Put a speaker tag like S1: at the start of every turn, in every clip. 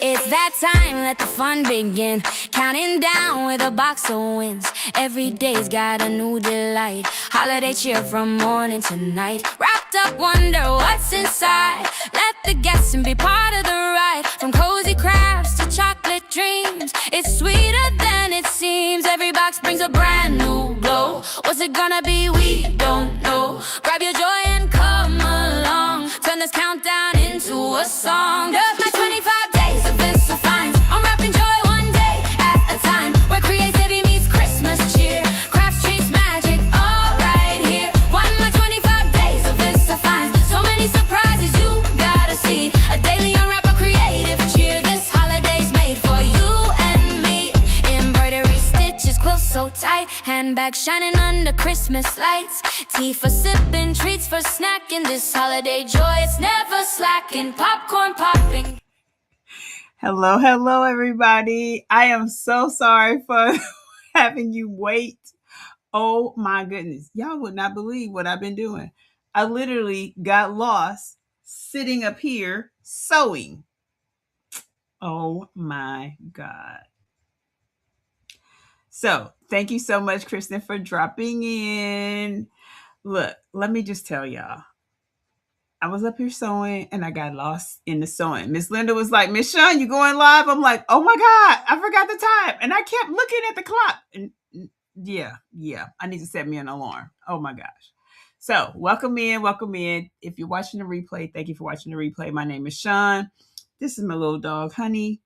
S1: It's that time, let the fun begin. Counting down with a box of wins. Every day's got a new delight. Holiday cheer from morning to night. Wrapped up, wonder what's inside. Let the guests be part of the ride. From cozy crafts to chocolate dreams, it's sweeter than it seems. Every box brings a brand new glow. What's it gonna be? We don't know. Grab your joy and come along. Turn this countdown into a song. Just my 25 days of this so fine. Unwrapping joy one day at a time. Where creativity meets Christmas cheer. Crafts chase magic all right here. One my 25 days of this so fine. So many surprises you gotta see. A daily unwrap, a creative cheer. This holiday's made for you and me. Embroidery stitches, quilts so tight. Handbags shining under Christmas lights. Tea for sipping, treats for snacking. This holiday joy, it's never slacking. Popcorn popping.
S2: Hello, everybody. I am so sorry for having you wait. Oh my goodness. Y'all would not believe what I've been doing. I literally got lost sitting up here sewing. Oh my God. So thank you so much, Kristen, for dropping in. Look, let me just tell y'all. I was up here sewing and I got lost in the sewing. Miss Linda was like, Miss Shon, you going live? I'm like, oh my God, I forgot the time. And I kept looking at the clock. And yeah, I need to set me an alarm. Oh my gosh. So welcome in. If you're watching the replay, thank you for watching the replay. My name is Shon. This is my little dog, Hunni.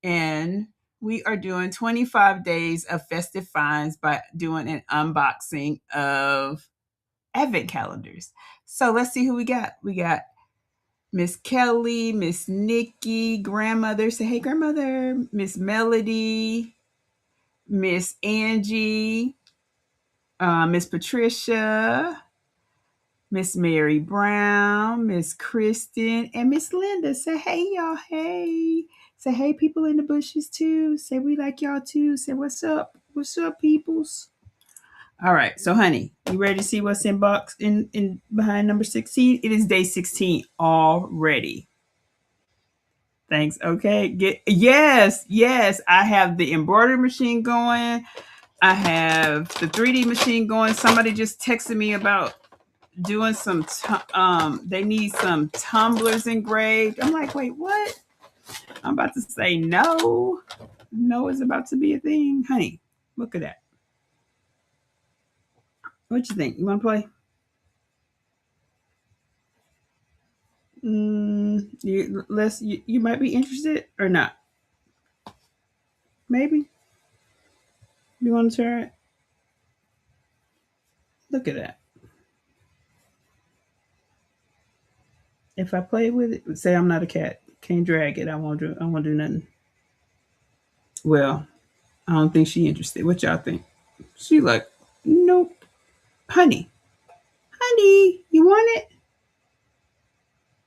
S2: And we are doing 25 days of festive finds by doing an unboxing of advent calendars. So let's see who we got. We got Miss Kelly, Miss Nikki, grandmother. Say hey, grandmother. Miss Melody, Miss Angie, Miss Patricia, Miss Mary Brown, Miss Kristen, and Miss Linda. Say hey, y'all. Hey. Say hey, people in the bushes too. Say we like y'all too. Say what's up. What's up, peoples? All right, so Hunni, you ready to see what's in box in behind number 16? It is day 16 already. Thanks. Okay. Yes. I have the embroidery machine going. I have the 3D machine going. Somebody just texted me about doing some. They need some tumblers engraved. I'm like, wait, what? I'm about to say no. No is about to be a thing, Hunni. Look at that. What you think? You want to play? You might be interested or not. Maybe. You want to try it? Look at that. If I play with it, say I'm not a cat. Can't drag it. I won't do nothing. Well, I don't think she interested. What y'all think? She like, nope. Hunni, you want it?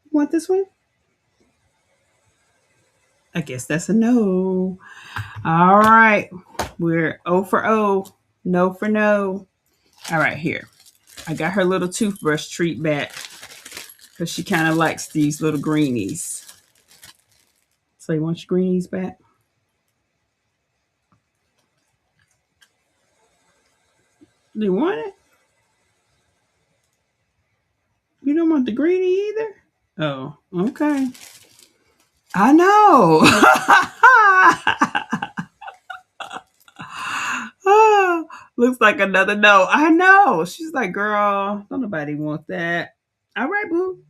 S2: You want this one? I guess that's a no. All right. We're O for O. No for no. All right, here. I got her little toothbrush treat back because she kind of likes these little greenies. So you want your greenies back? Do you want it? You don't want the greenie either? Oh, okay. I know. Oh, looks like another no. I know. She's like, girl, don't nobody want that. All right, boo.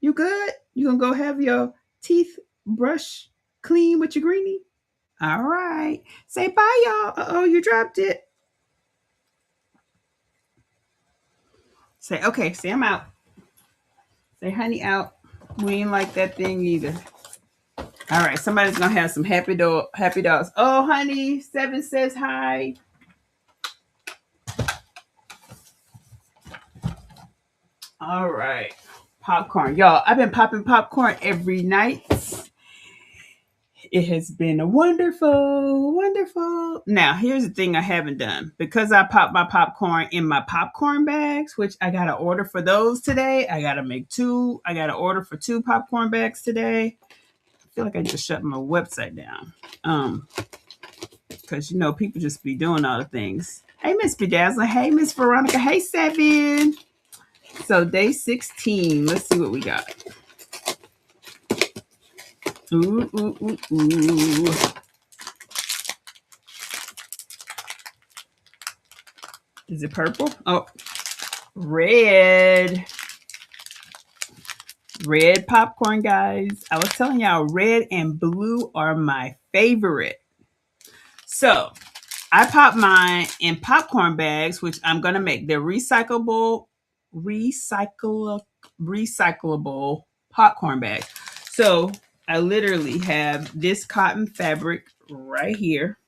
S2: You good? You gonna go have your teeth brush clean with your greenie? All right. Say bye, y'all. Uh-oh, you dropped it. Say, okay, say I'm out. Say, Hunni, out. We ain't like that thing either. All right, somebody's gonna have some happy dogs. Oh, Hunni, 7 says hi. All right, popcorn, y'all. I've been popping popcorn every night. It has been wonderful, wonderful. Now, here's the thing I haven't done. Because I popped my popcorn in my popcorn bags, which I got to order for those today. I got to make two. I got to order for 2 popcorn bags today. I feel like I just shut my website down. Because, people just be doing all the things. Hey, Miss Bedazzler. Hey, Miss Veronica. Hey, Seven. So, day 16. Let's see what we got. Ooh, ooh, ooh, ooh. Is it purple? Oh, red. Red popcorn, guys. I was telling y'all, red and blue are my favorite. So, I pop mine in popcorn bags, which I'm going to make. They're recyclable popcorn bags. So, I literally have this cotton fabric right here.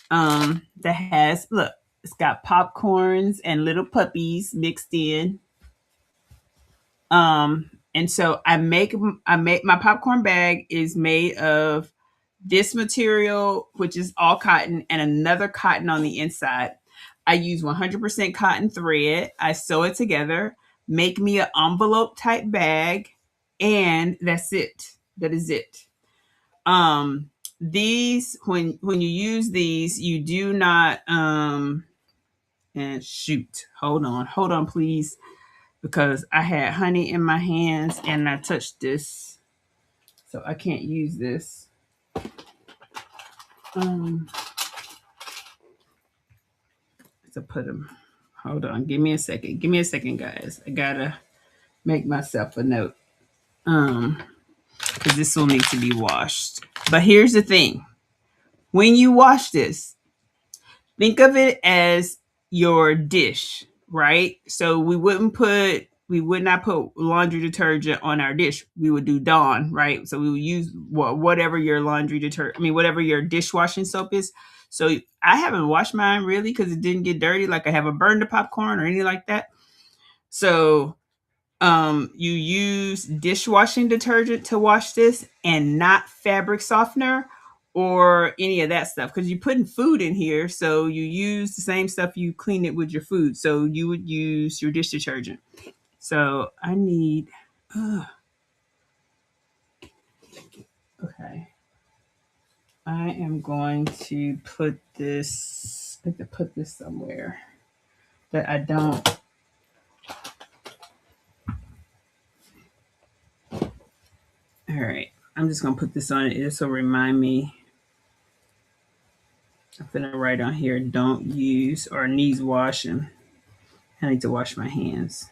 S2: That has, look, it's got popcorns and little puppies mixed in. And so I make my popcorn bag is made of this material, which is all cotton, and another cotton on the inside. I use 100% cotton thread. I sew it together, make me an envelope type bag, and that's it. That is it. These when you use these, you do not and shoot. Hold on, please, because I had honey in my hands and I touched this, so I can't use this. To put them. Hold on, give me a second. Give me a second, guys. I gotta make myself a note. Because this will need to be washed. But here's the thing: when you wash this, think of it as your dish, right? So we would not put laundry detergent on our dish. We would do Dawn, right? So we would use whatever your laundry detergent, whatever your dishwashing soap is. So I haven't washed mine really because it didn't get dirty. Like I haven't burned the popcorn or anything like that. So you use dishwashing detergent to wash this and not fabric softener or any of that stuff, because you're putting food in here, so you use the same stuff you clean it with your food. So you would use your dish detergent. So I need okay. I am going to put this, I have to put this somewhere that I don't. All right. I'm just going to put this on it. This will remind me. I'm going to write on here, don't use or needs washing. I need to wash my hands.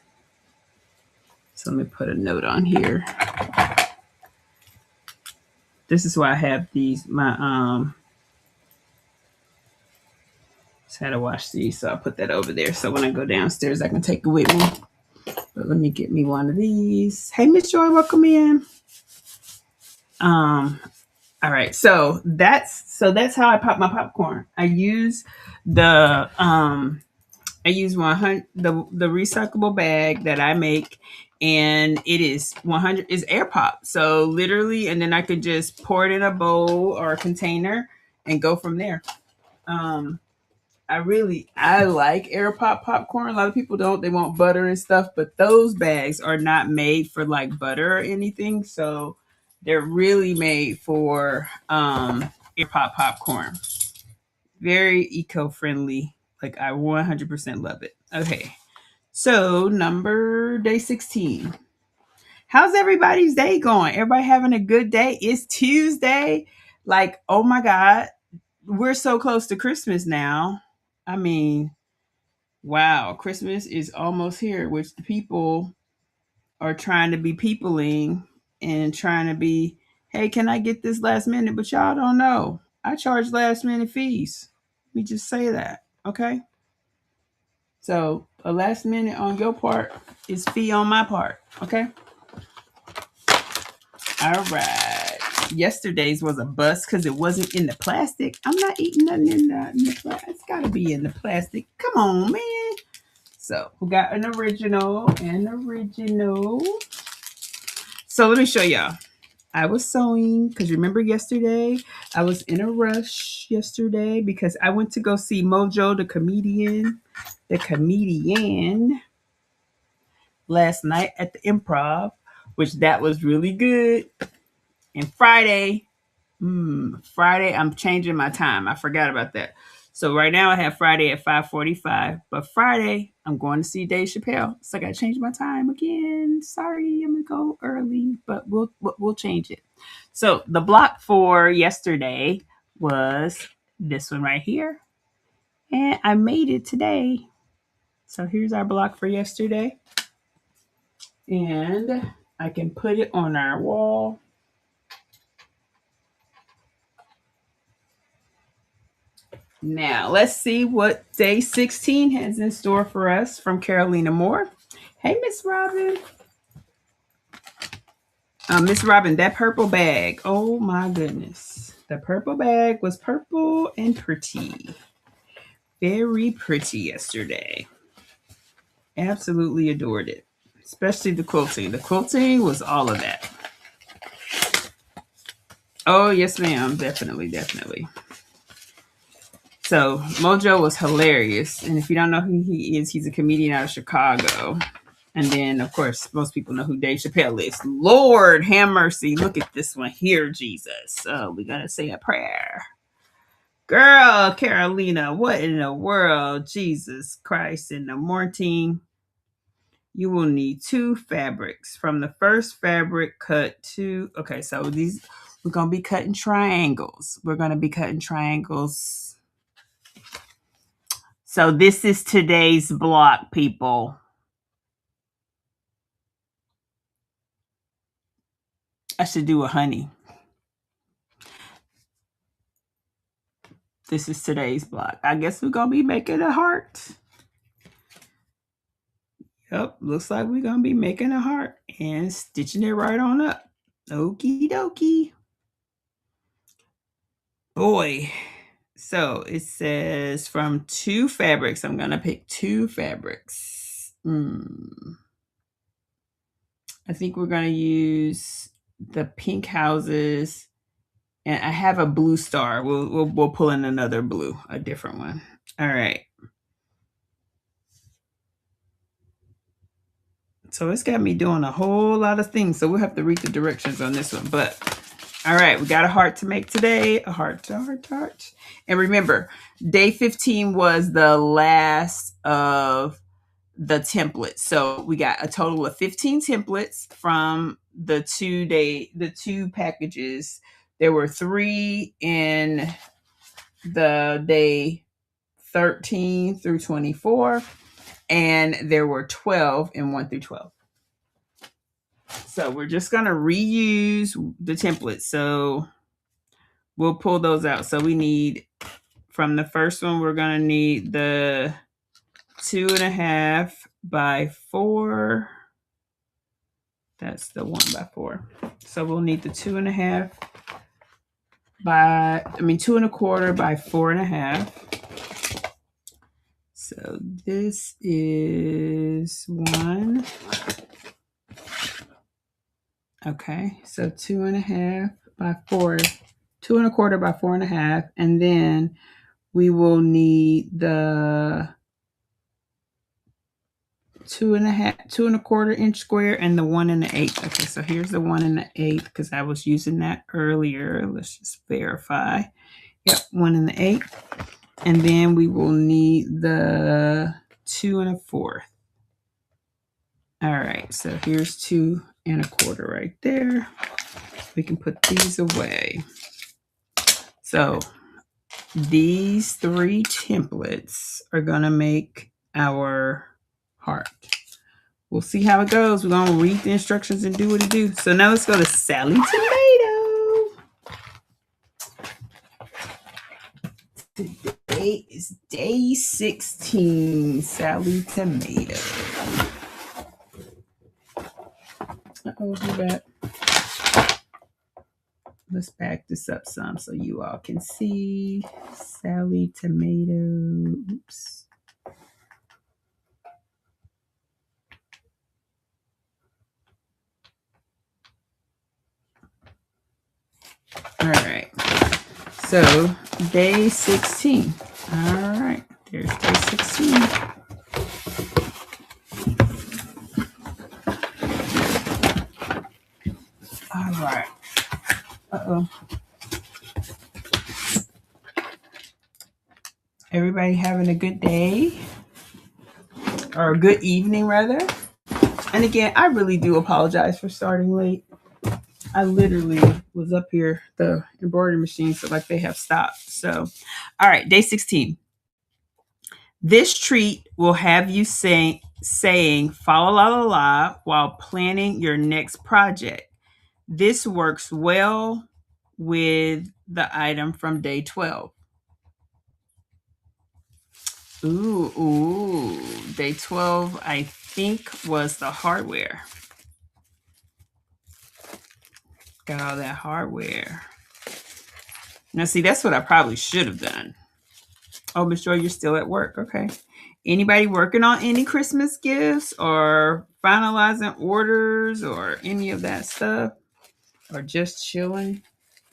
S2: So let me put a note on here. This is why I have these, just had to wash these, so I'll put that over there. So when I go downstairs, I can take it with me. But let me get me one of these. Hey, Miss Joy, welcome in. All right, so that's how I pop my popcorn. I use the 100 the recyclable bag that I make, and it is 100 is air pop. So literally, and then I could just pour it in a bowl or a container and go from there. I like air pop popcorn. A lot of people don't. They want butter and stuff, but those bags are not made for like butter or anything. So they're really made for air pop popcorn. Very eco-friendly. Like I 100% love it. Okay. So day 16. How's everybody's day going? Everybody having a good day? It's Tuesday. Like, oh my God. We're so close to Christmas now. I mean, wow, Christmas is almost here, which the people are trying to be peopling and trying to be, hey, can I get this last minute? But y'all don't know. I charge last minute fees. Let me just say that, okay? So a last minute on your part is fee on my part, okay? All right. Yesterday's was a bust because it wasn't in the plastic. I'm not eating nothing in the plastic. It's got to be in the plastic. Come on, man. So we got an original. So let me show y'all. I was sewing because remember yesterday I was in a rush yesterday because I went to go see Mojo the comedian last night at the Improv, which that was really good. And Friday I'm changing my time. I forgot about that. So right now I have Friday at 5:45, but Friday I'm going to see Dave Chappelle. So I got to change my time again. Sorry, I'm gonna go early, but we'll change it. So the block for yesterday was this one right here, and I made it today. So here's our block for yesterday, and I can put it on our wall. Now, let's see what day 16 has in store for us from Carolina Moore. Hey, Miss Robin. Miss Robin, that purple bag. Oh my goodness. The purple bag was purple and pretty. Very pretty yesterday. Absolutely adored it. Especially the quilting. The quilting was all of that. Oh, yes, ma'am. Definitely, definitely. So Mojo was hilarious. And if you don't know who he is, he's a comedian out of Chicago. And then, of course, most people know who Dave Chappelle is. Lord have mercy. Look at this one here, Jesus. Oh, we got to say a prayer. Girl, Carolina, what in the world? Jesus Christ. In the morning, you will need 2 fabrics. From the first fabric, cut 2. Okay, so these, we're going to be cutting triangles. So this is today's block, people. I should do a Hunni. This is today's block. I guess we're going to be making a heart. Yep, looks like we're going to be making a heart and stitching it right on up. Okie dokie. Boy. So it says from 2 fabrics. I'm going to pick 2 fabrics. I think we're going to use the pink houses. And I have a blue star. We'll pull in another blue, a different one. All right. So it's got me doing a whole lot of things. So we'll have to read the directions on this one. But all right, we got a heart to make today. A heart. And remember, day 15 was the last of the templates. So we got a total of 15 templates from the 2 packages. There were 3 in the day 13 through 24, and there were 12 in 1 through 12. So we're just going to reuse the templates. So we'll pull those out. So we need, from the first one, we're going to need the 2.5 by 4. That's the 1 by 4. So we'll need the 2.5 by, 2.25 by 4.5. So this is 1. Okay, so 2.5 by 4, 2.25 by 4.5, and then we will need the 2.25 inch square and the 1 1/8. Okay, so here's the 1 1/8 because I was using that earlier. Let's just verify. Yep, 1 1/8, and then we will need the 2 1/4. All right, so here's 2 1/4 right there. We can put these away. So these 3 templates are gonna make our heart. We'll see how it goes. We're gonna read the instructions and do what it do. So now let's go to Sally Tomato. Today is day 16, Sally Tomato. Uh-oh, who that? Let's back this up some so you all can see. Sally Tomato. Oops. So day 16. All right, there's day 16. All right. Uh-oh. Everybody having a good day? Or a good evening, rather? And again, I really do apologize for starting late. I literally was up here, the embroidery machine, so like they have stopped. So, all right, day 16. This treat will have you saying fa la la la while planning your next project. This works well with the item from day 12. Ooh. Day 12, I think, was the hardware. Got all that hardware. Now, see, that's what I probably should have done. Oh, Miss Joy, you're still at work. Okay. Anybody working on any Christmas gifts or finalizing orders or any of that stuff? Or just chilling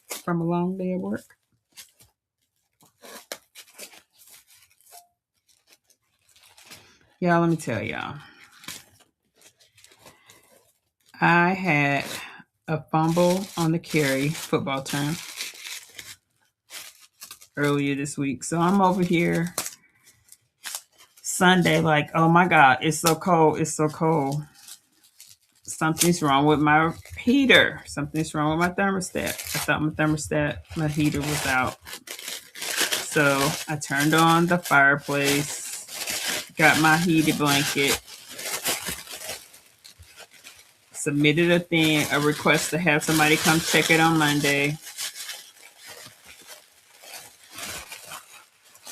S2: from a long day of work? Y'all, let me tell y'all. I had a fumble on the carry football term earlier this week. So I'm over here Sunday like, oh my God, it's so cold. It's so cold. Something's wrong with my heater. Something's wrong with my thermostat. I thought my heater was out. So I turned on the fireplace, got my heated blanket, submitted a request to have somebody come check it on Monday.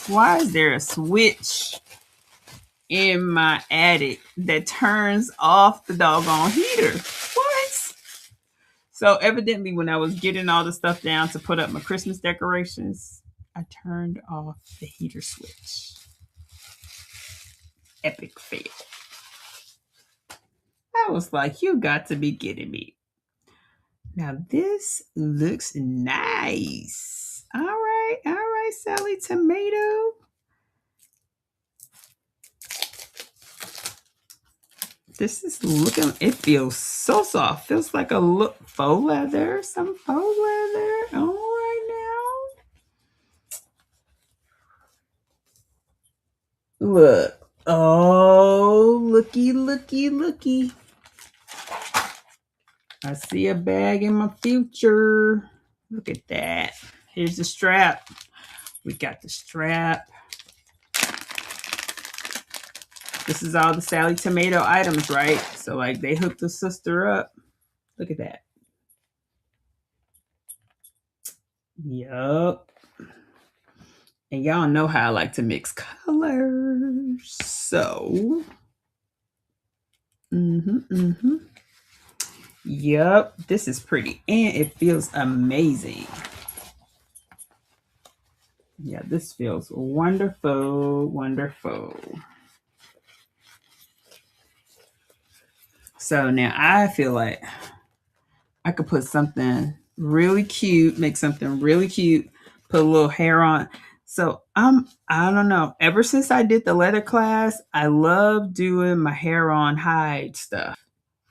S2: Why is there a switch in my attic that turns off the doggone heater? What? So evidently when I was getting all the stuff down to put up my Christmas decorations, I turned off the heater switch. Epic fail. I was like, you got to be kidding me. Now this looks nice. All right, Sally Tomato. This is looking, it feels so soft. Feels like a faux leather, some faux leather. All right now. Look. Oh, looky. I see a bag in my future. Look at that. Here's the strap. We got the strap. This is all the Sally Tomato items, right? So like they hooked the sister up. Look at that. Yup. And y'all know how I like to mix colors. So. Yup. This is pretty. And it feels amazing. Yeah, this feels wonderful. So now I feel like I could put something really cute, make something really cute, put a little hair on. So I don't know. Ever since I did the leather class, I love doing my hair on hide stuff.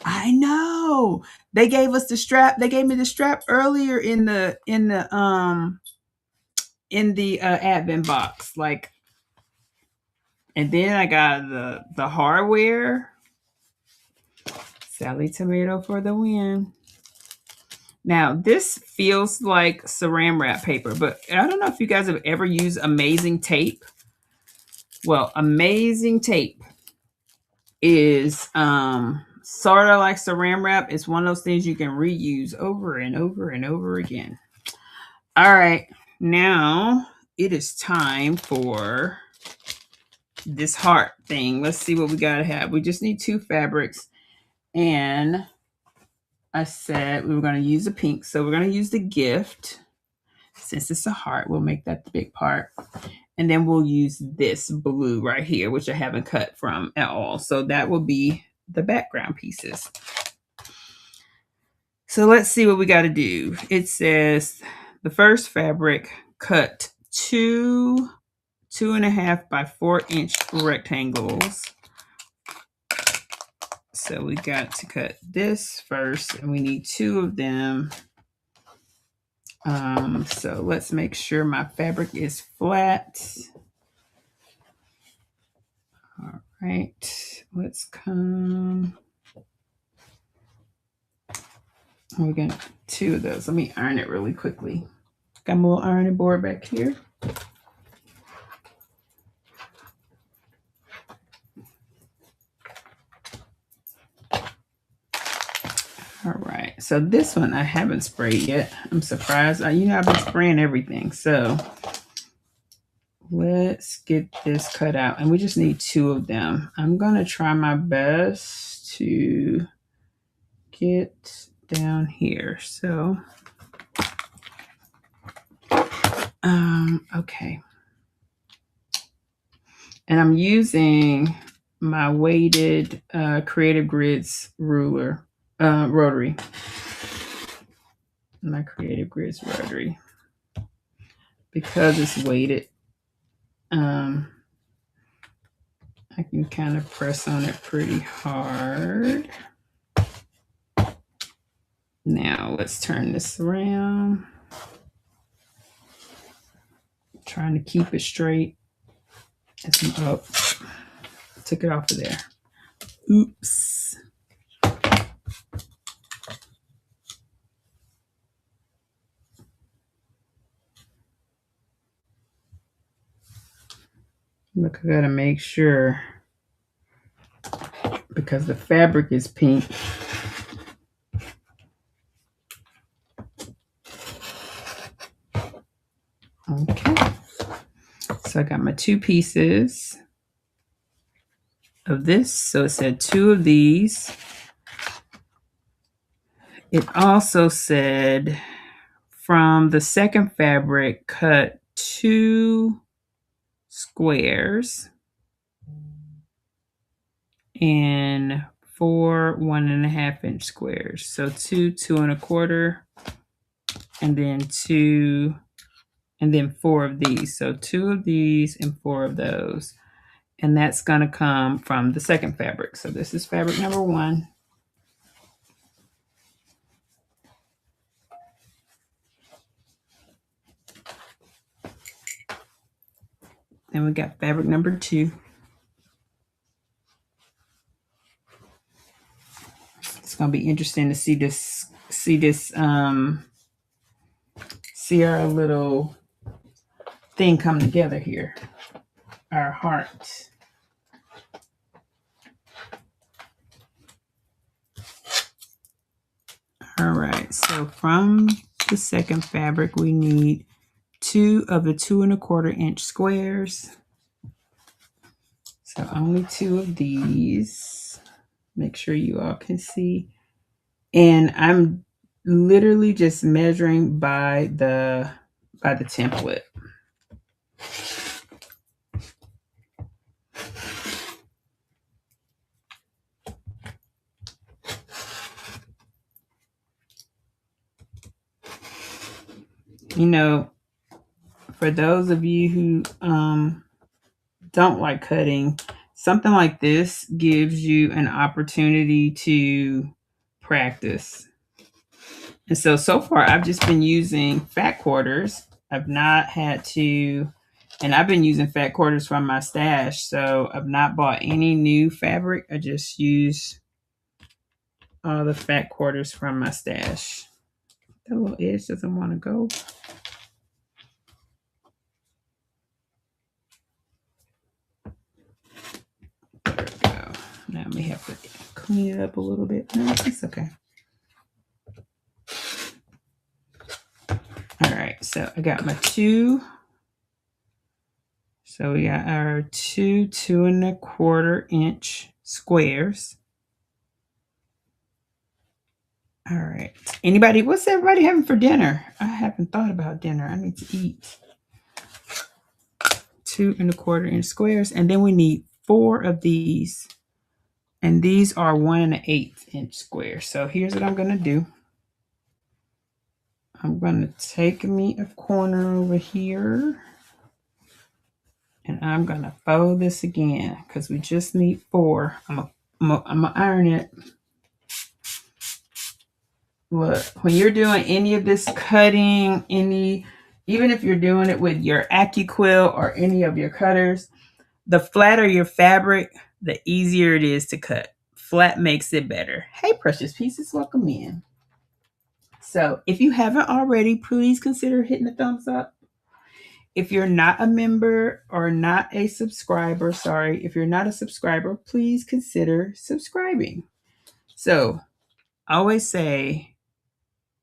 S2: I know. They gave us the strap. They gave me the strap earlier in the advent box. Like, and then I got the hardware. Sally Tomato for the win. Now, this feels like saran wrap paper, but I don't know if you guys have ever used amazing tape. Well, amazing tape is sort of like saran wrap. It's one of those things you can reuse over and over and over again. All right, now it is time for this heart thing. Let's see what we gotta have. We just need 2 fabrics, and I said we were going to use a pink, so we're going to use the gift. Since it's a heart, we'll make that the big part. And then we'll use this blue right here, which I haven't cut from at all. So that will be the background pieces. So let's see what we got to do. It says the first fabric cut two 2.5 by 4-inch rectangles. So we got to cut this first, and we need 2 of them. So let's make sure my fabric is flat. All right, let's come. We're going to 2 of those. Let me iron it really quickly. Got my little ironing board back here. All right, so this one I haven't sprayed yet. I'm surprised. I've been spraying everything. So let's get this cut out. And we just need 2 of them. I'm going to try my best to get down here. So, okay. And I'm using my weighted Creative Grids ruler. Rotary. My Creative Grids rotary. Because it's weighted, I can kind of press on it pretty hard. Now let's turn this around. Trying to keep it straight. Oh, took it off of there. Oops. Look, I gotta make sure, because the fabric is pink. Okay. So I got my 2 pieces of this. So it said 2 of these. It also said from the second fabric, cut 2 squares and 4 1.5-inch squares. So 2 2.25, and then 2, and then 4 of these. So 2 of these and 4 of those. And that's going to come from the second fabric. So this is fabric number 1. Then we got fabric number 2. It's going to be interesting to see our little thing come together here. Our heart. All right, so from the second fabric, we need 2 of the 2.25-inch squares. So only 2 of these. Make sure you all can see. And I'm literally just measuring by the template. For those of you who don't like cutting, something like this gives you an opportunity to practice. And so far, I've just been using fat quarters. I've not had to, and I've been using fat quarters from my stash. So I've not bought any new fabric. I just use all the fat quarters from my stash. That little edge doesn't want to go. There we go. Now I may have to clean it up a little bit. No, it's okay. All right, so I got my 2. So we got our 2 2.25-inch squares. All right. What's everybody having for dinner? I haven't thought about dinner. I need to eat. 2.25-inch squares. And then we need 4 of these. And these are 1 1/8-inch squares. So here's what I'm going to do. I'm going to take me a corner over here. And I'm going to fold this again because we just need 4. I'm going to iron it. Look, when you're doing any of this cutting, even if you're doing it with your AccuQuill or any of your cutters, the flatter your fabric, the easier it is to cut. Flat makes it better. Hey, precious pieces, welcome in. So if you haven't already, please consider hitting the thumbs up. If you're not a member or not a subscriber, if you're not a subscriber, please consider subscribing. So I always say,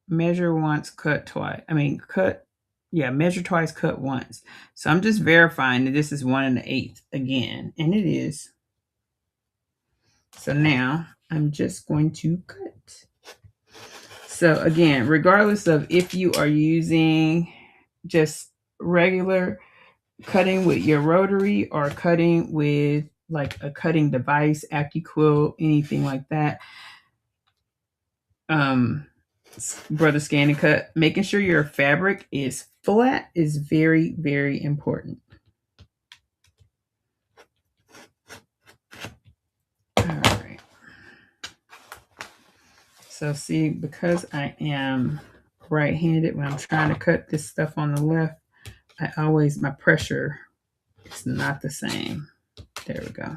S2: measure once, cut twice. Measure twice, cut once. So I'm just verifying that this is 1 1/8 again, and it is. So now I'm just going to cut. So again, regardless of if you are using just regular cutting with your rotary or cutting with like a cutting device, AccuQuill, anything like that, brother scan and cut, making sure your fabric is flat is very, very important. All right. So see, because I am right-handed when I'm trying to cut this stuff on the left, my pressure is not the same. There we go.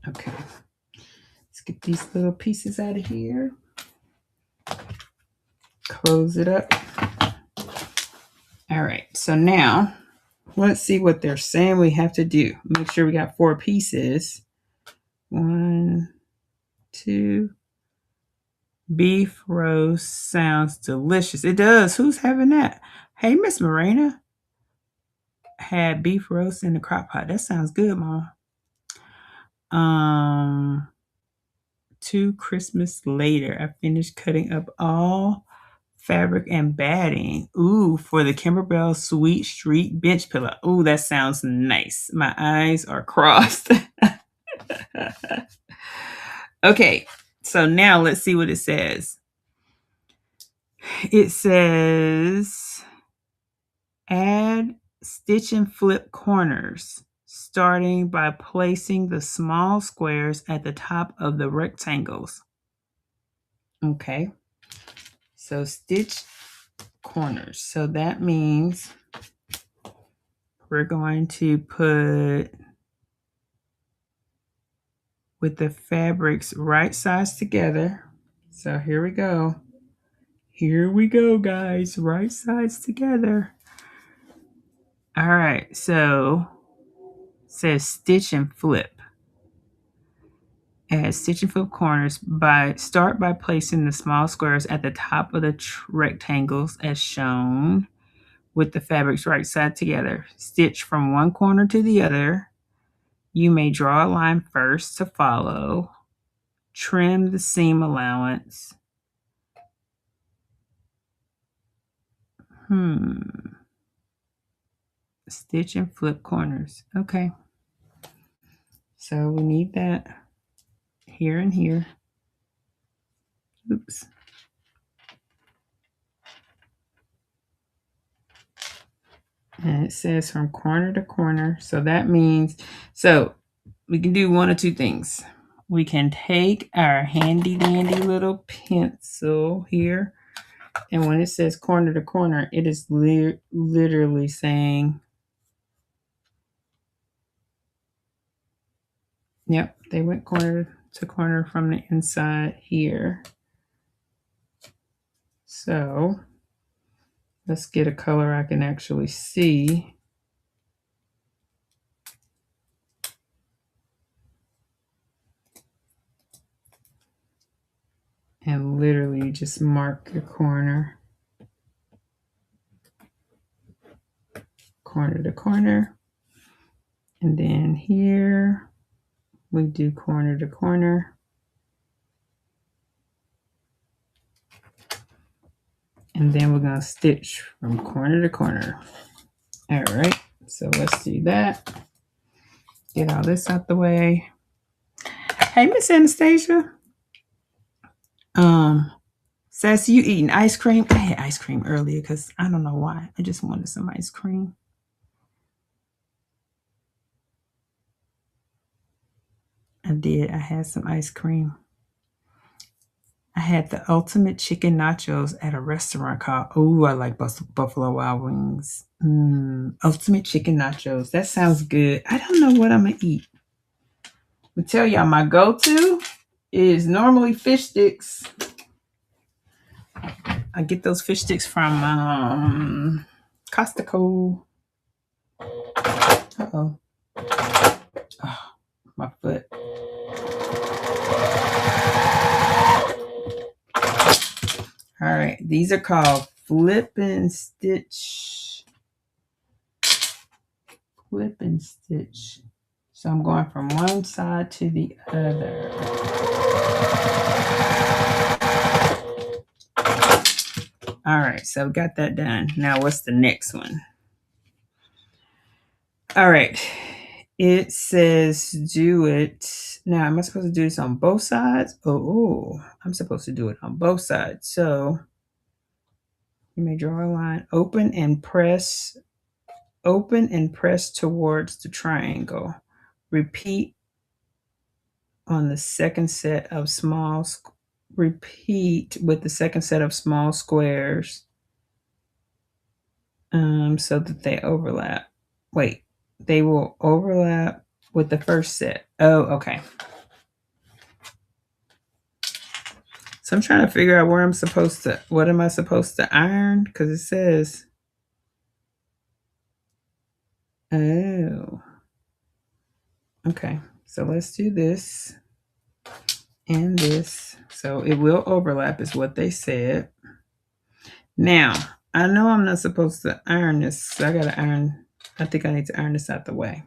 S2: Okay. Let's get these little pieces out of here. Close it up. All right. So now let's see what they're saying we have to do. Make sure we got 4 pieces. 1, 2. Beef roast sounds delicious. It does. Who's having that? Hey, Miss Morena. Had beef roast in the crock pot. That sounds good, Mom. 2 Christmas later, I finished cutting up all fabric and batting. Ooh, for the Kimberbell Sweet Street bench pillow. Ooh, that sounds nice. My eyes are crossed. Okay, so now let's see what it says. It says add stitch and flip corners, starting by placing the small squares at the top of the rectangles. Okay, so stitch corners. So that means we're going to put with the fabrics right sides together. So here we go. Here we go, guys. Right sides together. All right, so it says stitch and flip. Add stitch and flip corners start by placing the small squares at the top of the rectangles as shown with the fabrics right side together. Stitch from one corner to the other. You may draw a line first to follow. Trim the seam allowance. Stitch and flip corners. Okay. So we need that here and here. Oops. And it says from corner to corner. So that means, we can do one of 2 things. We can take our handy dandy little pencil here. And when it says corner to corner, it is literally saying, yep, they went corner to corner from the inside here. So let's get a color I can actually see. And literally just mark your corner. Corner to corner. And then here we do corner to corner. And then we're going to stitch from corner to corner. All right, so let's do that. Get all this out the way. Hey, Miss Anastasia. Sassy, you eating ice cream? I had ice cream earlier because I don't know why. I just wanted some ice cream. I did. I had some ice cream. I had the ultimate chicken nachos at a restaurant called, oh, I like Buffalo Wild Wings. Ultimate chicken nachos. That sounds good. I don't know what I'm going to eat. I'm going to tell y'all my go-to is normally fish sticks. I get those fish sticks from Costco. Uh-oh. Oh, my foot. All right. These are called Flip and Stitch. Flip and Stitch. So I'm going from one side to the other. All right, so got that done. Now what's the next one? All right, it says do it. Now, am I supposed to do this on both sides? Oh, I'm supposed to do it on both sides. So you may draw a line, open and press towards the triangle. Repeat on the second set of repeat with the second set of small squares so that they overlap. Wait, they will overlap with the first set. Oh, okay. So I'm trying to figure out what am I supposed to iron? Because it says, oh, okay. So let's do this and this. So it will overlap is what they said. Now, I know I'm not supposed to iron this. So I think I need to iron this out the way.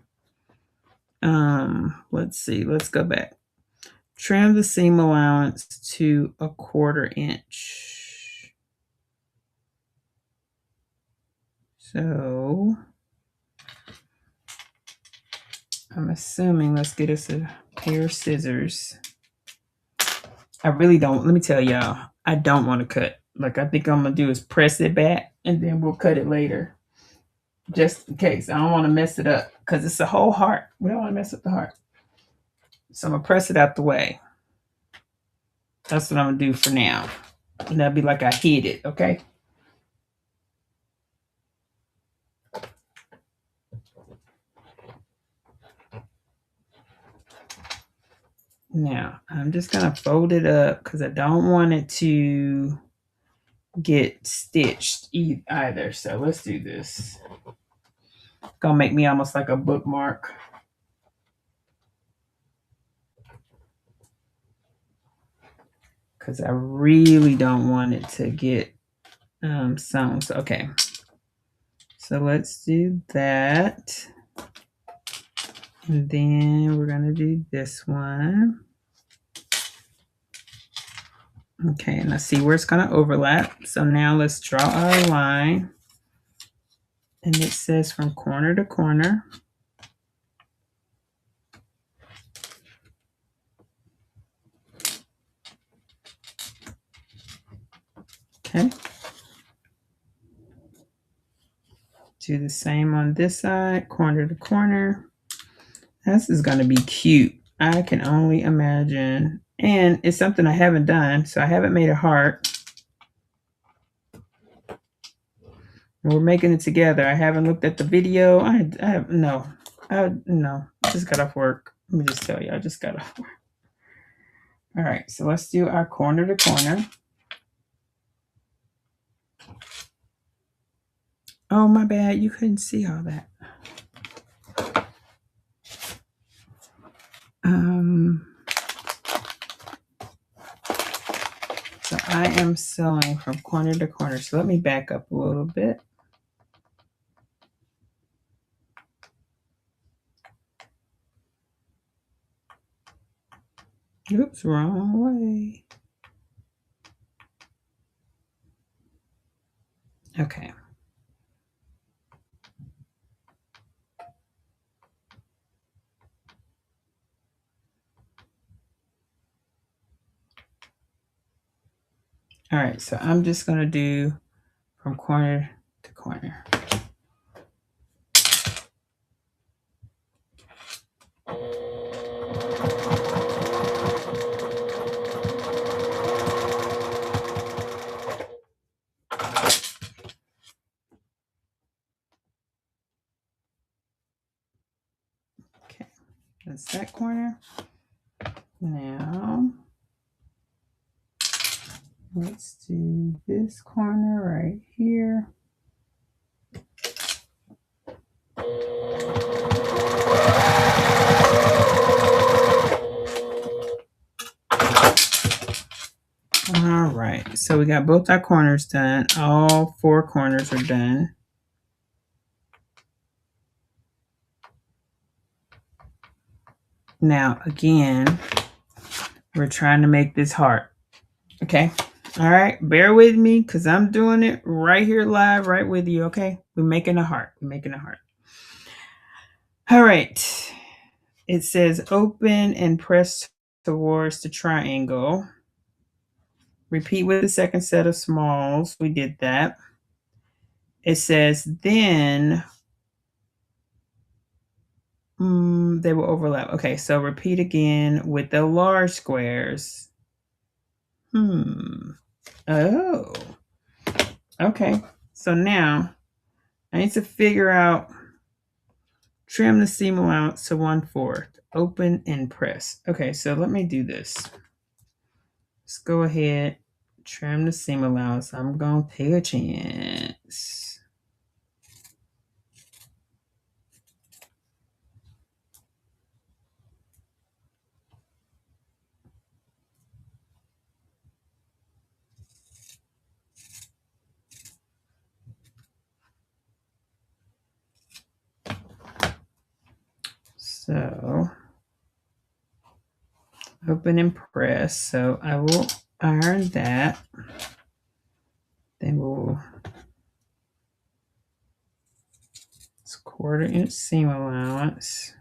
S2: Let's see. Let's go back. Trim the seam allowance to 1/4 inch. So I'm assuming, let's get us a pair of scissors. I really don't, let me tell y'all, I don't want to cut. Like, I think I'm going to do is press it back and then we'll cut it later. Just in case. I don't want to mess it up because it's a whole heart. We don't want to mess up the heart. So I'm going to press it out the way. That's what I'm going to do for now. And that'll be like I hid it, okay? Now, I'm just going to fold it up because I don't want it to get stitched either. So let's do this. It's going to make me almost like a bookmark. Because I really don't want it to get sewn. So, okay. So let's do that. And then we're going to do this one. Okay, and I see where it's going to overlap. So now let's draw our line. And it says from corner to corner. Okay. Do the same on this side, corner to corner. This is going to be cute. I can only imagine. And it's something I haven't done, so I haven't made a heart. We're making it together. I haven't looked at the video. I have no. I just got off work. Let me just tell you, I just got off work. All right, so let's do our corner to corner. Oh, my bad. You couldn't see all that. So I am sewing from corner to corner. So let me back up a little bit. Oops, wrong way. Okay. All right, so I'm just going to do from corner to corner. Okay, that's that corner. Now, let's do this corner right here. All right, so we got both our corners done. All 4 corners are done. Now, again, we're trying to make this heart. Okay. All right. Bear with me because I'm doing it right here live, right with you. Okay. We're making a heart. We're making a heart. All right. It says open and press towards the triangle. Repeat with the second set of smalls. We did that. It says then they will overlap. Okay. So repeat again with the large squares. Oh. Okay. So now I need to figure out, trim the seam allowance to 1/4. Open and press. Okay, so let me do this. Let's go ahead, trim the seam allowance. I'm going to take a chance. So, open and press. So I will iron that. Then we'll 1/4 inch seam allowance.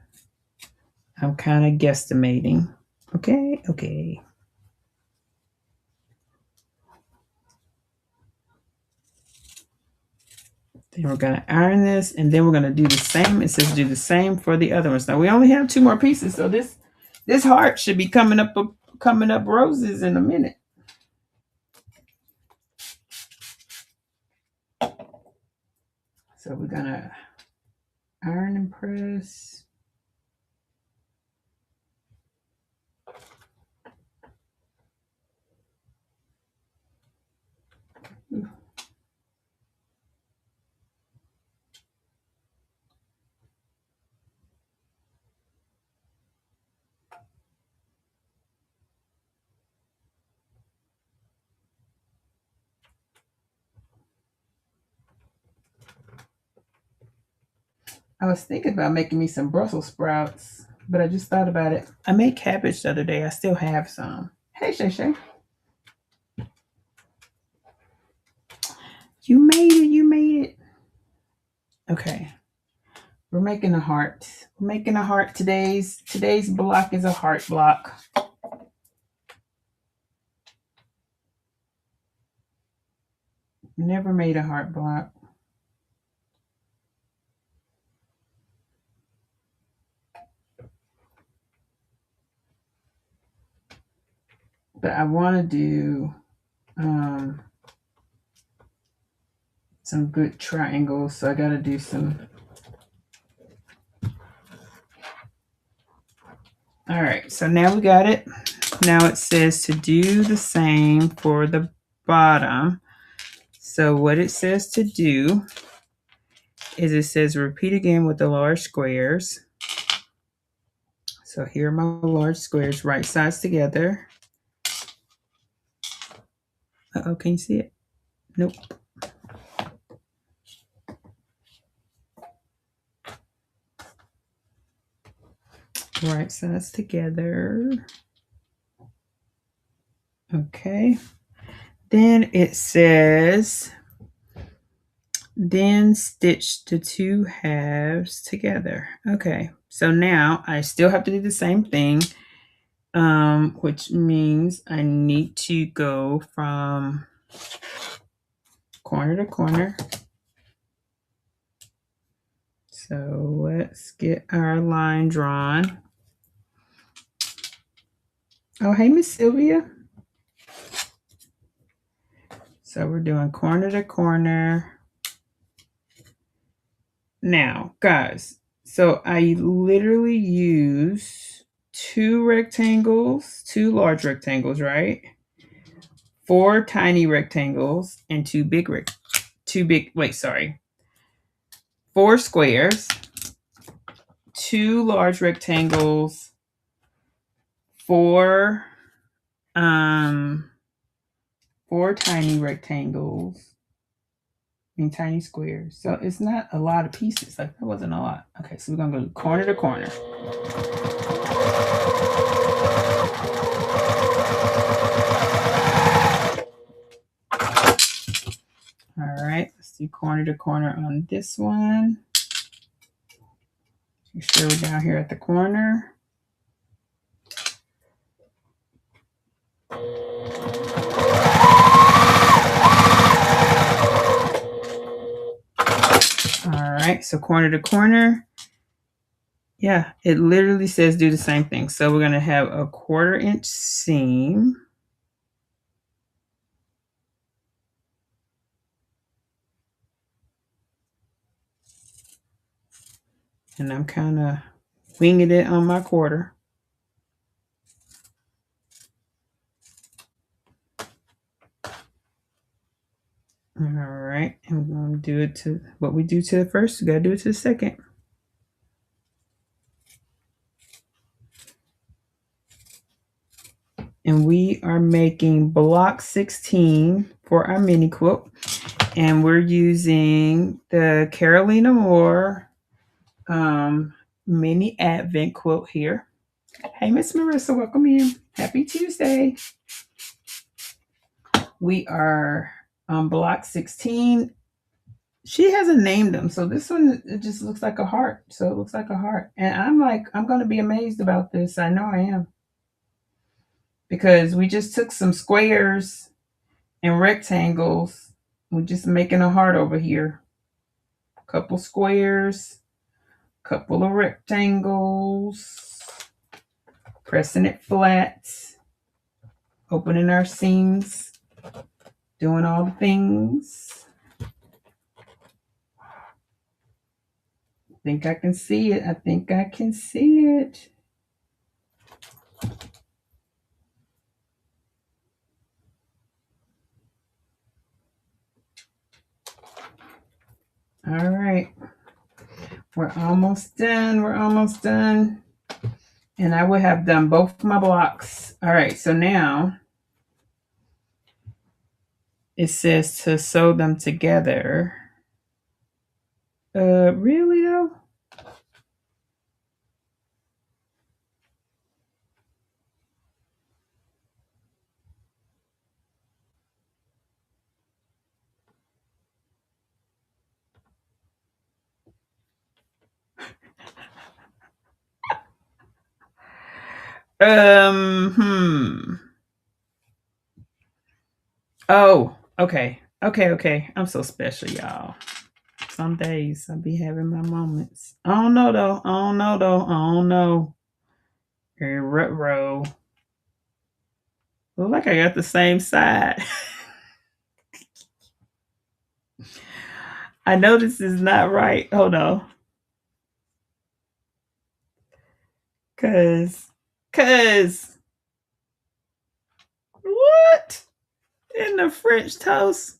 S2: I'm kind of guesstimating. Okay. Then we're going to iron this, and then we're going to do the same. It says do the same for the other ones. Now we only have 2 more pieces, so this heart should be coming up roses in a minute. So we're going to iron and press. I was thinking about making me some Brussels sprouts, but I just thought about it. I made cabbage the other day. I still have some. Hey, Shay. You made it. Okay. We're making a heart. We're making a heart. Today's block is a heart block. Never made a heart block. But I want to do some good triangles, so I got to do some. All right, so now we got it. Now it says to do the same for the bottom. So what it says to do is it says repeat again with the large squares. So here are my large squares, right sides together. Uh-oh, can you see it? Nope. Right sides together. Okay. Then it says, then stitch the 2 halves together. Okay. So now I still have to do the same thing, which means I need to go from corner to corner. So let's get our line drawn. Oh, hey, Miss Sylvia. So we're doing corner to corner. Now, guys, so I literally use two large rectangles, right? Four tiny rectangles and four squares, two large rectangles, four four tiny rectangles, tiny squares. So it's not a lot of pieces. Like that wasn't a lot. Okay, so we're gonna go corner to corner. All right, let's do corner to corner on this one. Make sure we're down here at the corner. All right, so corner to corner. Yeah, it literally says do the same thing. So we're going to have a 1/4 inch seam. And I'm kind of winging it on my 1/4. All right, and we're going to do it to what we do to the first. We got to do it to the second. And we are making block 16 for our mini quilt. And we're using the Carolina Moore mini advent quilt here. Hey, Miss Marissa, welcome in. Happy Tuesday. We are on block 16. She hasn't named them. So this one, it just looks like a heart. So it looks like a heart. And I'm going to be amazed about this. I know I am. Because we just took some squares and rectangles. We're just making a heart over here. A couple squares, couple of rectangles, pressing it flat, opening our seams, doing all the things. I think I can see it. I think I can see it. All right. We're almost done. We're almost done. And I would have done both my blocks. All right. So now it says to sew them together. Really though? Oh, okay. Okay. I'm so special, y'all. Some days I'll be having my moments. I don't know though. Row. Look like I got the same side. I know this is not right. Hold on. Cause what? In the French toast?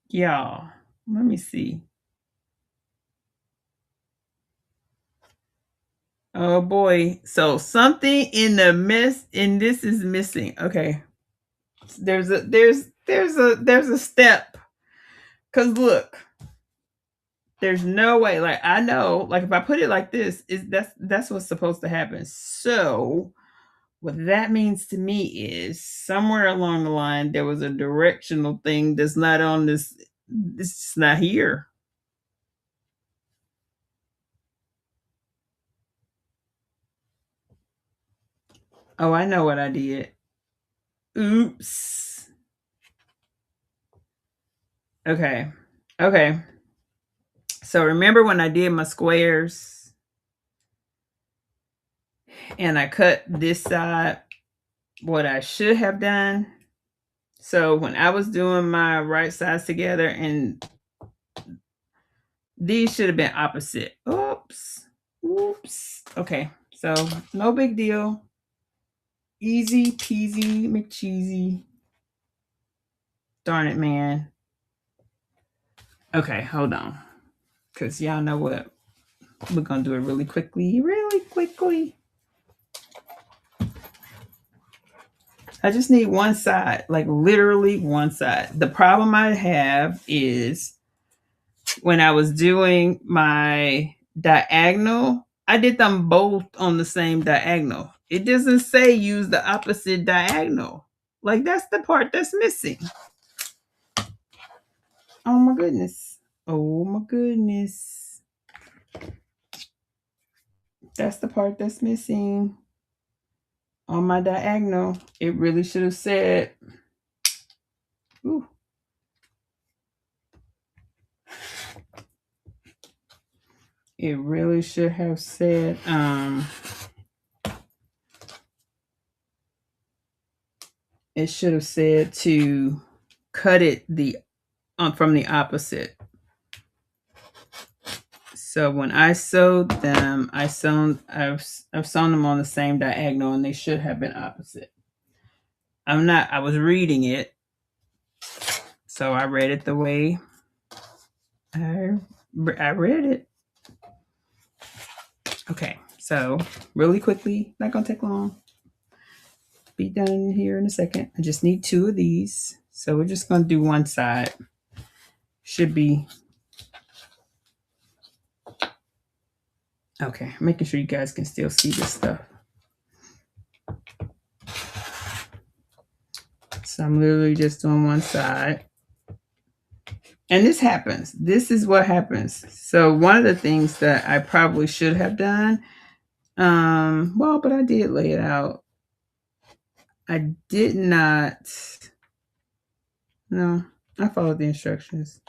S2: Y'all, let me see. Oh boy. So something in the mess in this is missing. Okay. There's a step. Cause look, there's no way. Like I know, like if I put it like this, that's what's supposed to happen. So what that means to me is somewhere along the line there was a directional thing that's not on this. This is not here. Oh, I know what I did. Oops. Okay. Okay. So remember when I did my squares and I cut this side, what I should have done. So when I was doing my right sides together, and these should have been opposite. Oops. Oops. Okay. So no big deal. Easy peasy McCheesy. Darn it, man. Okay, hold on. Because y'all know what? We're going to do it really quickly. Really quickly. I just need one side. Like literally one side. The problem I have is when I was doing my diagonal, I did them both on the same diagonal. It doesn't say use the opposite diagonal. Like that's the part that's missing. Oh my goodness. Oh my goodness. That's the part that's missing. On my diagonal, it really should have said, ooh. It really should have said, it should have said to cut it from the opposite. So when I sewed them, I've sewn them on the same diagonal, and they should have been opposite. I was reading it, so I read it the way I read it. Okay, so really quickly, not gonna take long. Be done here in a second. I just need 2 of these, so we're just gonna do one side. Should be okay. Making sure you guys can still see this stuff. So I'm literally just doing one side. And this happens. This is what happens. So one of the things that I probably should have done, but I did lay it out. I did not. No, I followed the instructions.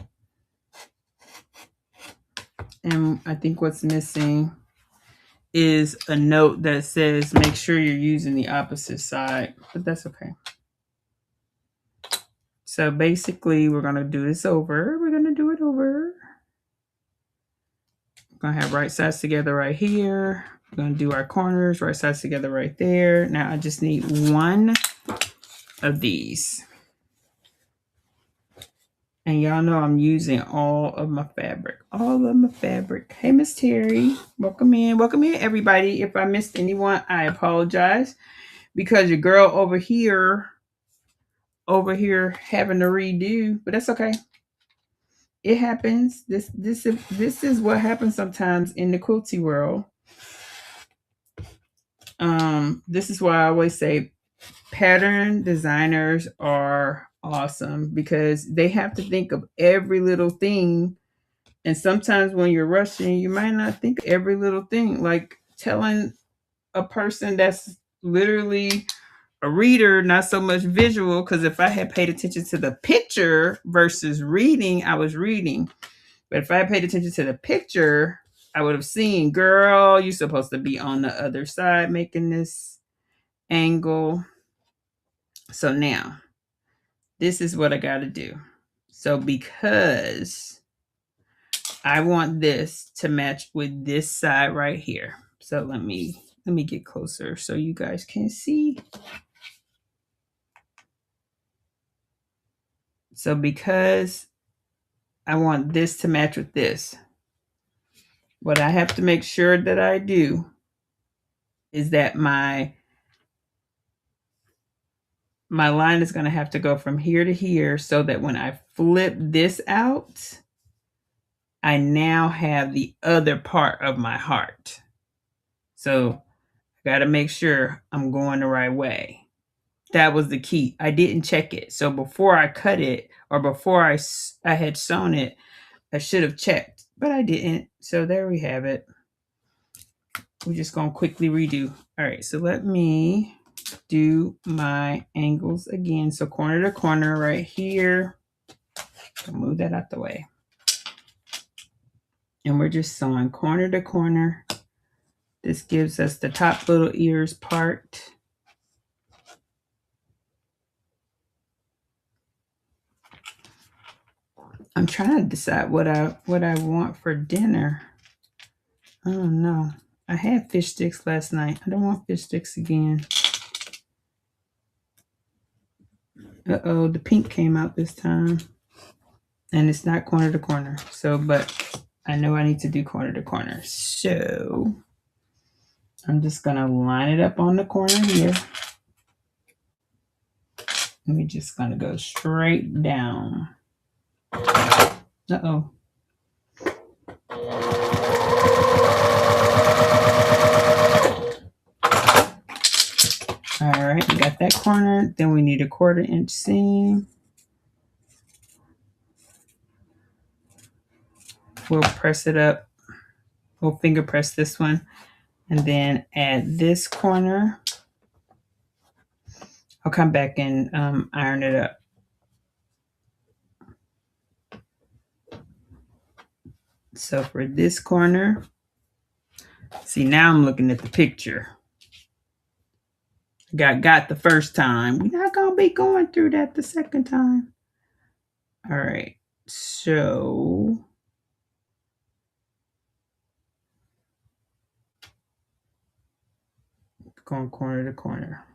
S2: And I think what's missing is a note that says make sure you're using the opposite side, but that's okay. So basically, we're going to do this over. We're going to do it over. We're going to have right sides together right here. We're going to do our corners, right sides together right there. Now I just need one of these. And y'all know I'm using all of my fabric. All of my fabric. Hey, Miss Terry. Welcome in. Welcome in, everybody. If I missed anyone, I apologize. Because your girl over here having to redo. But that's okay. It happens. This is what happens sometimes in the quilty world. This is why I always say pattern designers are awesome because they have to think of every little thing. And sometimes when you're rushing, you might not think of every little thing. Like telling a person that's literally a reader, not so much visual, because if I had paid attention to the picture versus reading, I was reading. But if I had paid attention to the picture, I would have seen, girl, you're supposed to be on the other side making this angle. So now, this is what I got to do. So because I want this to match with this side right here. So let me get closer so you guys can see. So because I want this to match with this, what I have to make sure that I do is that my line is going to have to go from here to here so that when I flip this out, I now have the other part of my heart. So I got to make sure I'm going the right way. That was the key. I didn't check it. So before I cut it or before I had sewn it, I should have checked, but I didn't. So there we have it. We're just going to quickly redo. All right, so let me do my angles again. So corner to corner right here. I'll move that out the way. And we're just sewing corner to corner. This gives us the top little ears part. I'm trying to decide what I want for dinner. I don't know. I had fish sticks last night. I don't want fish sticks again. Uh-oh, the pink came out this time. And it's not corner to corner. So, but I know I need to do corner to corner. So I'm just gonna line it up on the corner here. And we're just gonna go straight down. Uh-oh. All right, we got that corner. Then we need a 1/4 inch seam. We'll press it up. We'll finger press this one. And then at this corner, I'll come back and iron it up. So for this corner, see, now I'm looking at the picture. Got the first time. We're not going to be going through that the second time. All right. So going corner to corner.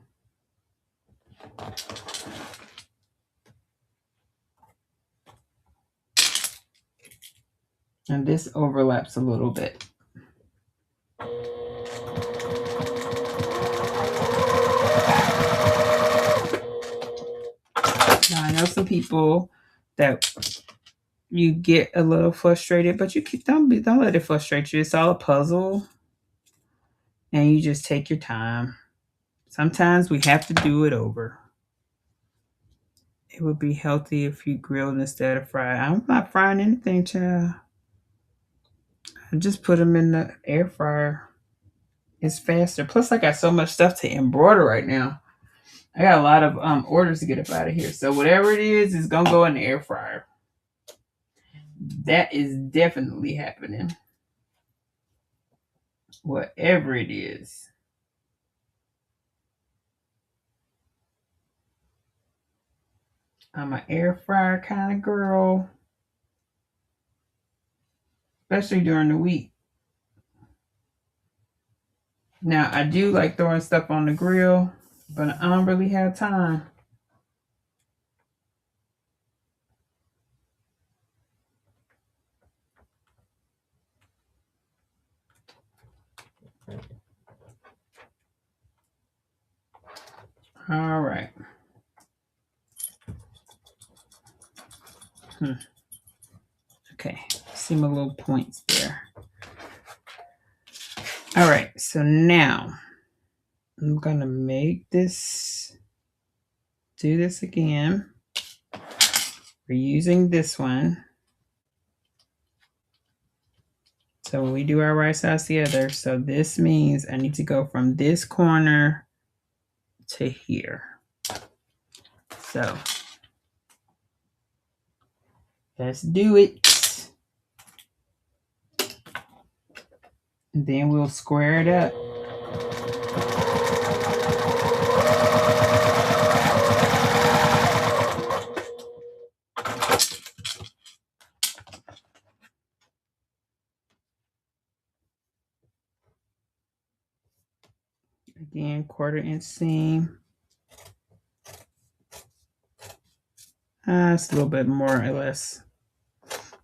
S2: And this overlaps a little bit. Now, I know some people that you get a little frustrated, but don't let it frustrate you. It's all a puzzle, and you just take your time. Sometimes we have to do it over. It would be healthy if you grilled instead of fried. I'm not frying anything, child. I just put them in the air fryer. It's faster. Plus, I got so much stuff to embroider right now. I got a lot of orders to get up out of here. So whatever it is going to go in the air fryer. That is definitely happening. Whatever it is. I'm an air fryer kind of girl. Especially during the week. Now, I do like throwing stuff on the grill, but I don't really have time. All right. Okay, see my little points there. All right, so now I'm gonna make this, do this again. We're using this one. So when we do our right sides together, so this means I need to go from this corner to here. So let's do it. And then we'll square it up. Again, 1/4 inch seam. It's a little bit more or less.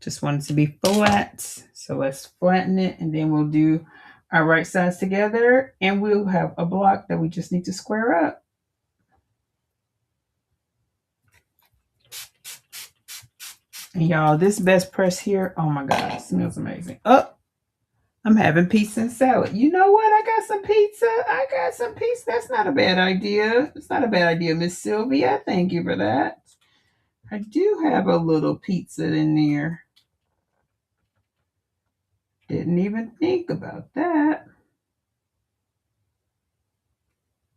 S2: Just want it to be flat. So let's flatten it, and then we'll do our right sides together, and we'll have a block that we just need to square up. And y'all, this best press here, oh my God, it smells amazing. Oh, I'm having pizza and salad. You know what? I got some pizza. That's not a bad idea. It's not a bad idea, Miss Sylvia. Thank you for that. I do have a little pizza in there. Didn't even think about that.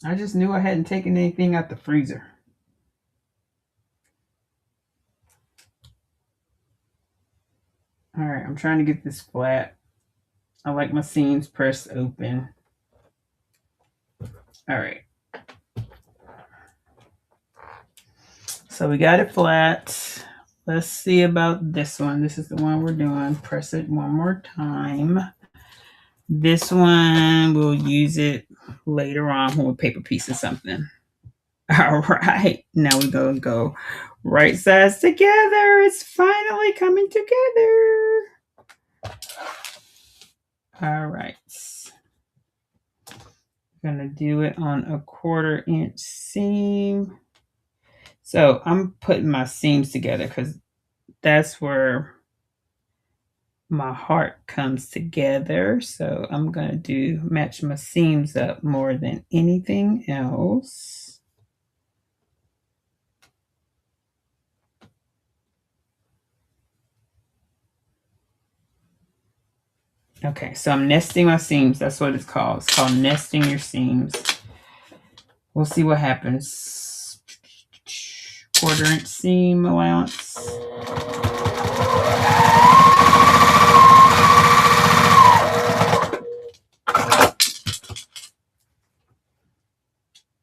S2: I just knew I hadn't taken anything out the freezer. All right, I'm trying to get this flat. I like my seams pressed open. All right. So we got it flat. Let's see about this one. This is the one we're doing. Press it one more time. This one, we'll use it later on when we paper piece or something. All right. Now we're going to go right sides together. It's finally coming together. All right. I'm going to do it on a 1/4 inch seam. So I'm putting my seams together because that's where my heart comes together. So I'm going to match my seams up more than anything else. Okay, so I'm nesting my seams. That's what it's called. It's called nesting your seams. We'll see what happens. 1/4 inch seam allowance.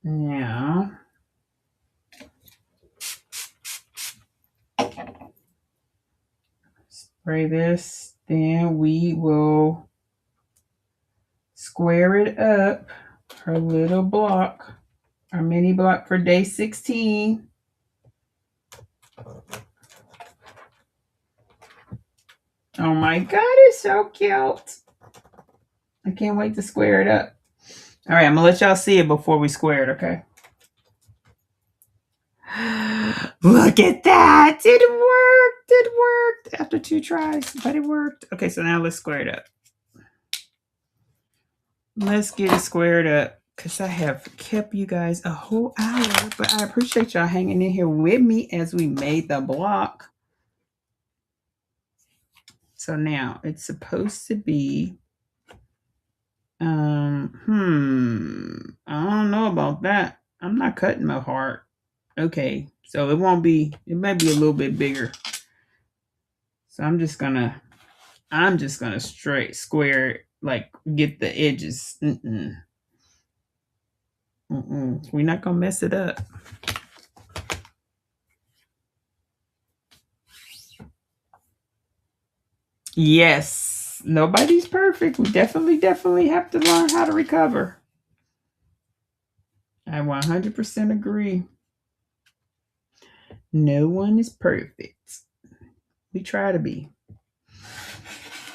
S2: Now, spray this. Then we will square it up, our little block, our mini block for day 16. Oh my God, it's so cute. I can't wait to square it up. All right, I'm gonna let y'all see it before we square it, okay? Look at that. It worked. It worked after 2 tries, but it worked. Okay, so now let's square it up. Let's get it squared up because I have kept you guys a whole hour, but I appreciate y'all hanging in here with me as we made the block. So now it's supposed to be, I don't know about that. I'm not cutting my heart. Okay, so it won't be, it might be a little bit bigger. So I'm just gonna straight square it, like get the edges. We're not gonna mess it up. Yes, nobody's perfect. We definitely have to learn how to recover. I 100% agree. No one is perfect. We try to be.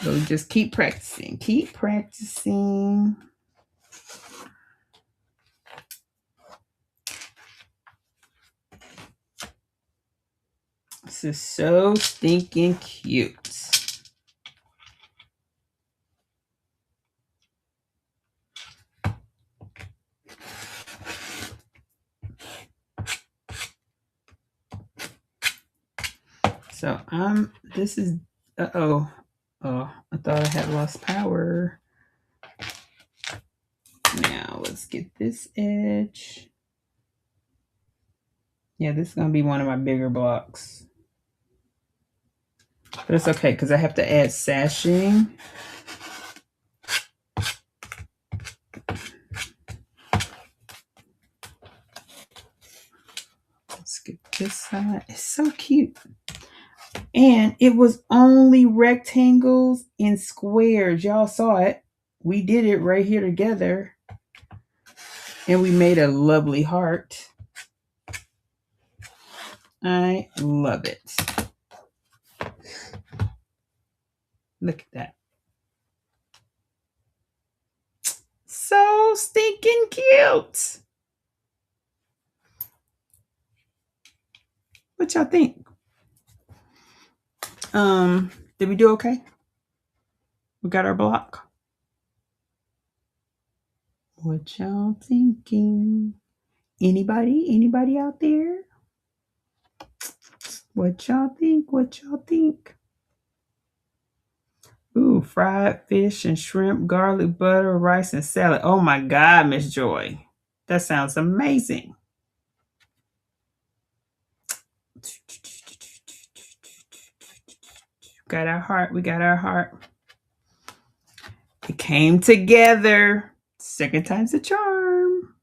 S2: So we just keep practicing. Keep practicing. This is so stinking cute. So this is, oh, I thought I had lost power. Now let's get this edge. Yeah, this is gonna be one of my bigger blocks. But it's okay because I have to add sashing. Let's get this side. It's so cute. And it was only rectangles and squares. Y'all saw it. We did it right here together. And we made a lovely heart. I love it. Look at that. So stinking cute. What y'all think? Did we do okay? We got our block. What y'all thinking? Anybody out there? What y'all think? What y'all think? Ooh, fried fish and shrimp, garlic butter, rice, and salad. Oh my God, Miss Joy. That sounds amazing. Got our heart. We got our heart. It came together. Second time's a charm.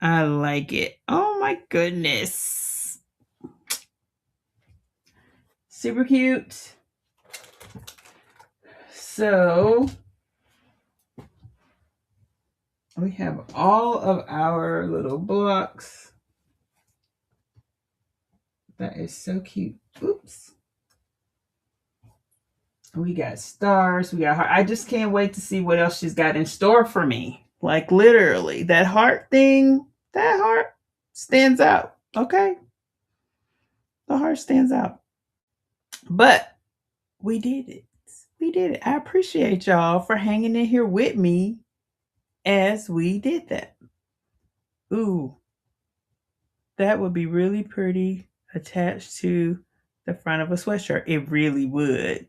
S2: I like it. Oh my goodness. Super cute. So we have all of our little blocks. That is so cute. Oops. We got stars. We got heart. I just can't wait to see what else she's got in store for me. Like literally, that heart thing, that heart stands out. Okay. The heart stands out. But we did it. We did it. I appreciate y'all for hanging in here with me as we did that. Ooh, that would be really pretty attached to the front of a sweatshirt. It really would.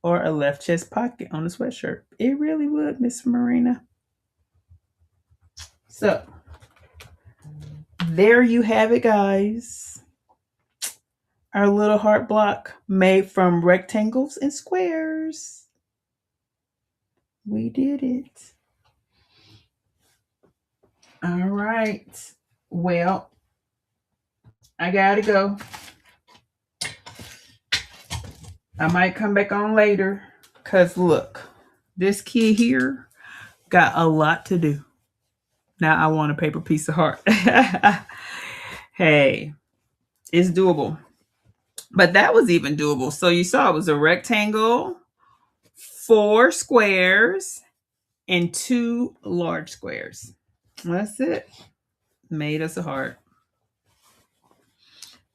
S2: Or a left chest pocket on a sweatshirt. It really would, Miss Marina. So, there you have it, guys. Our little heart block made from rectangles and squares. We did it. All right. Well, I gotta go. I might come back on later. Cause look, this kid here got a lot to do. Now I want a paper piece of heart. Hey, it's doable. But that was even doable. So you saw it was a rectangle, 4 squares, and 2 large squares. That's it. Made us a heart.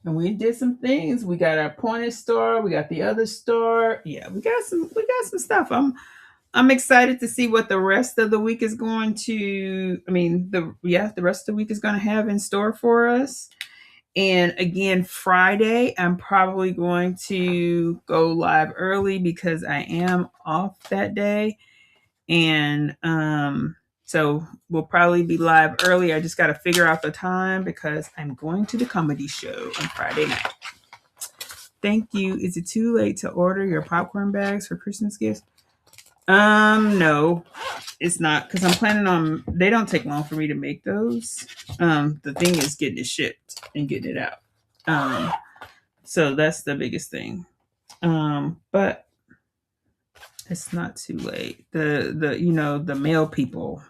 S2: And we did some things. We got our pointed star. We got the other star. Yeah, we got some stuff. I'm excited to see what the rest of the week is going to. I mean, the rest of the week is going to have in store for us. And again, Friday, I'm probably going to go live early because I am off that day. And so we'll probably be live early. I just got to figure out the time because I'm going to the comedy show on Friday night. Thank you. Is it too late to order your popcorn bags for Christmas gifts? No, it's not because I'm planning on. They don't take long for me to make those. The thing is getting it shipped and getting it out. So that's the biggest thing. But it's not too late. The mail people.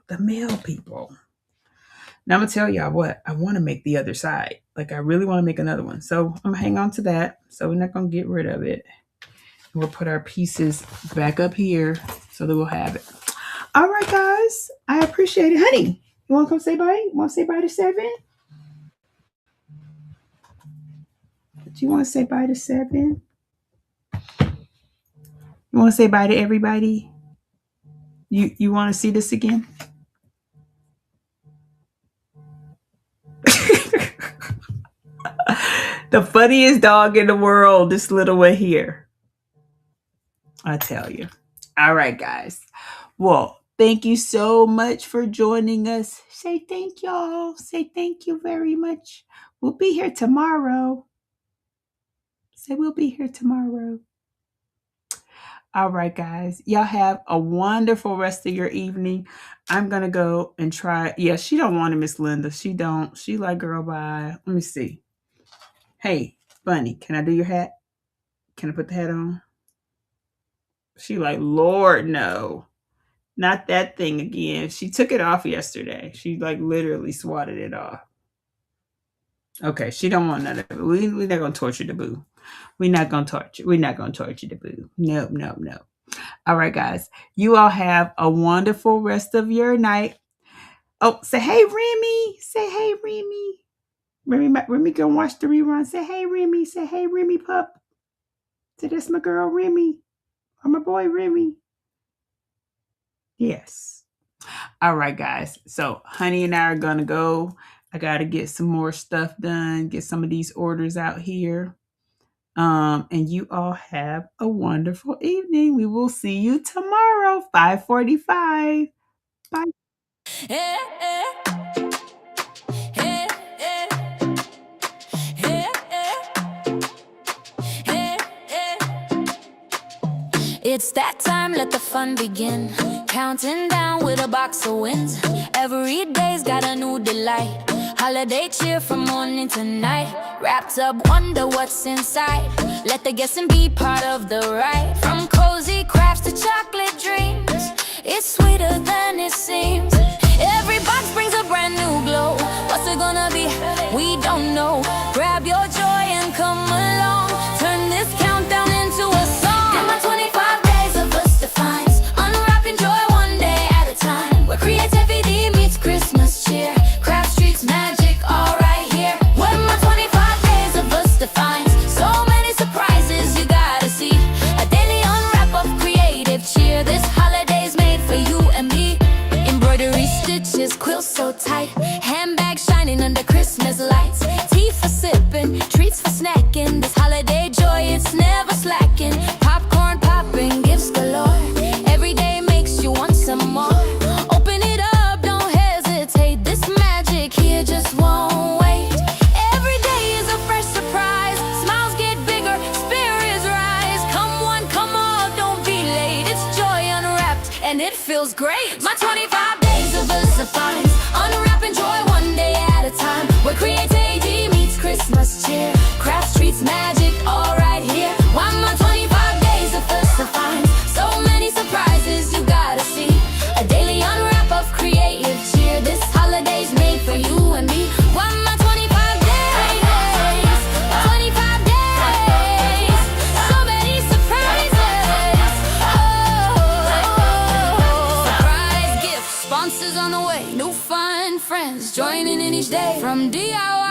S2: Now I'm gonna tell y'all what I want to make the other side. Like I really want to make another one. So I'm gonna hang on to that. So we're not gonna get rid of it. We'll put our pieces back up here so that we'll have it. All right, guys. I appreciate it. Honey, you want to come say bye? You want to say bye to Seven? Do you want to say bye to Seven? You want to say bye to everybody? You want to see this again? The funniest dog in the world, this little one here. I tell you. All right, guys. Well, thank you so much for joining us. Say thank y'all. Say thank you very much. We'll be here tomorrow. Say we'll be here tomorrow. All right, guys. Y'all have a wonderful rest of your evening. I'm gonna go and try. Yeah, she don't want it, Miss Linda. She don't. She like, girl, bye. Let me see. Hey, Bunny, can I do your hat? Can I put the hat on? She like, Lord, no. Not that thing again. She took it off yesterday. She like literally swatted it off. Okay, she don't want none of it. We're not gonna torture the boo. We're not gonna torture. We're not gonna torture the boo. No, no, no. All right, guys. You all have a wonderful rest of your night. Oh, say hey, Remy. Say hey, Remy. Remy, go watch the rerun. Say hey, Remy. Say hey, Remy pup. Say that's my girl, Remy. Or my boy, Remy. Yes. All right, guys. So, Hunni and I are gonna go. I gotta get some more stuff done. Get some of these orders out here. And you all have a wonderful evening. We will see you tomorrow, 5:45. Bye.
S1: Eh, eh. Eh, eh. Eh, eh. Eh, eh. It's that time, let the fun begin. Counting down with a box of wins. Every day's got a new delight. Holiday cheer from morning to night. Wrapped up, wonder what's inside. Let the guessing be part of the ride. From cozy crafts to chocolate dreams, it's sweeter than it seems. Every box brings a brand new glow. What's it gonna be? We don't know. Grab your joy and come along. Turn this countdown into a song. In my 25 days of us defines, unwrapping joy one day at a time. Where creativity meets Christmas cheer. Craft streets magic all right here. When my 25 days of us defines, so many surprises you gotta see. A daily unwrap of creative cheer. This holiday's made for you and me. Embroidery stitches, quilts so tight. Handbags shining under Christmas lights. Tea for sipping, treats for snacking. This holiday joy, it's never slacking. Popcorn popping, gifts galore. Every day makes you want some more. Open it up, don't hesitate. This magic here just won't wait. Every day is a fresh surprise. Smiles get bigger, spirits rise. Come one, come all, don't be late. It's joy unwrapped, and it feels great. My 25 days of Festive, unwrapping joy one day at a time. Where creativity meets Christmas cheer. Craft streets magic all right here. Why my 25 days of Festive, so many surprises you gotta see. A daily unwrap of creative cheer. This holiday's made for you and me. Why my 25 days, 25 days, so many surprises. Surprise gifts, sponsors on the way. New fun friends joining in each day. From DIY